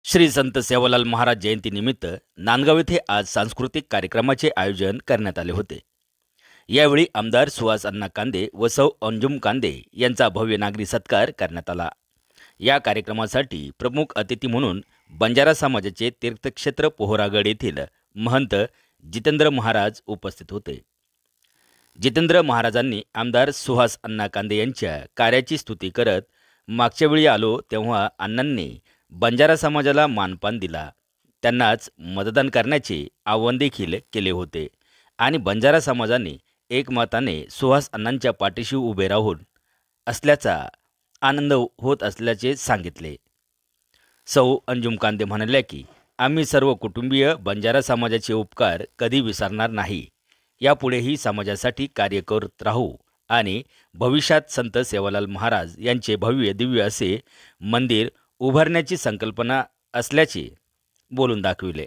श्री संत सेवालाल महाराज जयंतीनिमित्त नांदगाव येथे आज सांस्कृतिक कार्यक्रमाचे आयोजन करण्यात आले होते। यावेळी आमदार सुहास अण्णा कांदे व सौ अंजुम कांदे यांचा भव्य नागरी सत्कार करण्यात आला। या कार्यक्रमासाठी प्रमुख अतिथी म्हणून बंजारा समाजाचे तीर्थक्षेत्र पोहरागड येथील महंत जितेंद्र महाराज उपस्थित होते। जितेंद्र महाराजांनी आमदार सुहास अण्णा कांदे यांच्या कार्याची स्तुती करत, मागच्या वेळी आलो तेव्हा अण्णांनी बंजारा समाजाला मानपान दिला, त्यांनाच मतदान करण्याचे आवाहन देखील केले होते आणि बंजारा समाजाने एकमताने सुहास अण्णांच्या पाठीशी उभे राहून असल्याचा आनंद होत असल्याचे सांगितले। सौ अंजुम कांदे म्हणाल्या की आम्ही सर्व कुटुंबीय बंजारा समाजाचे उपकार कधी विसरणार नाही, यापुढेही समाजासाठी कार्य करत राहू आणि भविष्यात संत सेवालाल महाराज यांचे भव्य दिव्य असे मंदिर उभारण्याची संकल्पना असल्याचे बोलून दाखविले।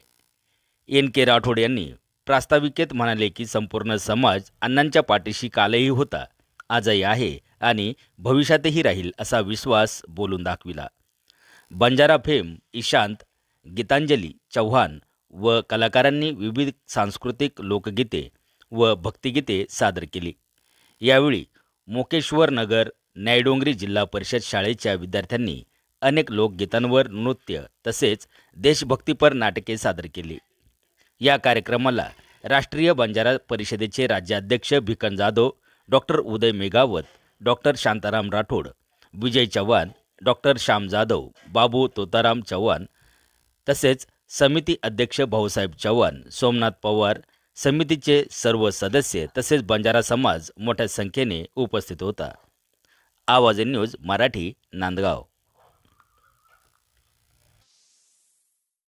एन.के. राठोड यांनी प्रास्ताविकेत म्हणाले की संपूर्ण समाज अण्णांच्या पाठीशी कालही होता, आजही आहे आणि भविष्यातही राहील असा विश्वास बोलून दाखविला। बंजारा फेम ईशांत, गीतांजली चव्हाण व कलाकारांनी विविध सांस्कृतिक लोकगीते व भक्तिगीते सादर केली। यावेळी मोकेश्वर नगर न्यायडोंगरी जिल्हा परिषद शाळेच्या विद्यार्थ्यांनी अनेक लोकगीतांवर नृत्य तसेच देशभक्तीपर नाटके सादर केली। या कार्यक्रमाला राष्ट्रीय बंजारा परिषदेचे राज्याध्यक्ष भिकन जाधव, डॉक्टर उदय मेघावत, डॉक्टर शांताराम राठोड, विजय चव्हाण, डॉक्टर श्याम जाधव, बाबू तोताराम चव्हाण तसेच समिती अध्यक्ष भाऊसाहेब चव्हाण, सोमनाथ पवार, समितीचे सर्व सदस्य तसेच बंजारा समाज मोठ्या संख्येने उपस्थित होता। आवाज न्यूज मराठी, नांदगाव।